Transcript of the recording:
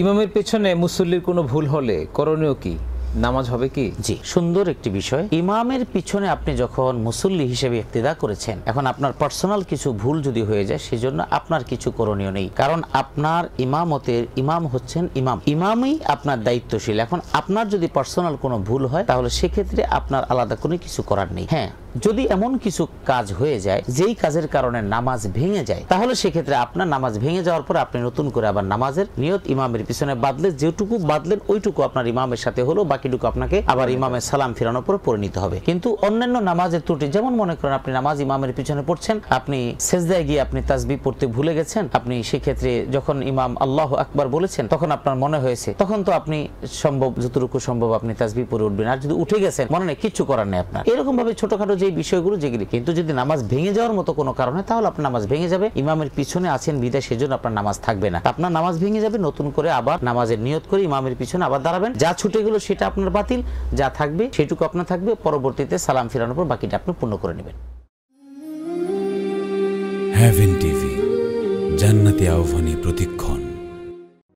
ইমামের পেছনে মুসল্লির কোনো ভুল হলে করণীয় কি? নামাজ হবে কি? জি, সুন্দর একটি বিষয়। ইমামের পিছনে আপনি যখন মুসল্লি হিসেবে ইক্তেদা করেছেন, এখন আপনার পার্সোনাল কিছু ভুল যদি হয়ে যায়, সেজন্য আপনার কিছু করণীয় নেই, কারণ আপনার ইমামতের ইমাম হচ্ছেন ইমাম, ইমামই আপনার দায়িত্বশীল। এখন আপনার যদি পার্সোনাল কোনো ভুল হয়, তাহলে সেক্ষেত্রে আপনার আলাদা কোনো কিছু করার নেই। হ্যাঁ, যদি এমন কিছু কাজ হয়ে যায় যেই কাজের কারণে নামাজ ভেঙে যায়, তাহলে সেক্ষেত্রে আপনার নামাজ ভেঙে যাওয়ার পর আপনি নতুন করে আবার নামাজের নিয়ত ইমামের পিছনে বাদলে, যেটুকু বাদলেন ওইটুকু আপনার ইমামের সাথে হলো, বাকিটুকু আপনাকে আবার ইমামের সালাম ফিরানোর পর পড়ে নিতে হবে। কিন্তু অন্যান্য নামাজের ত্রুটি, যেমন মনে করেন আপনি নামাজ ইমামের পিছনে পড়ছেন, আপনি সেজদায় গিয়ে আপনি তাসবিহ পড়তে ভুলে গেছেন, আপনি সেক্ষেত্রে যখন ইমাম আল্লাহু আকবার বলেছেন তখন আপনার মনে হয়েছে, তখন তো আপনি সম্ভব যতটুকু সম্ভব আপনি তাসবিহ পড়ে উঠবেন। আর যদি উঠে গেছেন, মনে নেই, কিচ্ছু করার নেই আপনার। এরকম ভাবে ছোটখাটো যে বিষয়গুলো যেগুলি, কিন্তু যদি নামাজ ভেঙে যাওয়ার মতো কোনো কারণে, তাহলে আপনার নামাজ ভেঙে যাবে। ইমামের পিছনে আছেন বিদায়, সেজন্য আপনার নামাজ থাকবে না। আপনার নামাজ ভেঙে যাবে, নতুন করে আবার নামাজের নিয়ত করে ইমামের পিছনে আবার দাঁড়াবেন। যা ছুটে গেল সেটা আপনার বাতিল, যা থাকবে সেটুকু আপনার থাকবে। পরবর্তীতে সালাম ফিরানোর পর বাকিটা আপনি পূর্ণ করে নেবেন। হেভেন টিভি, জান্নাতি আহ্বানে প্রতিক্ষণ।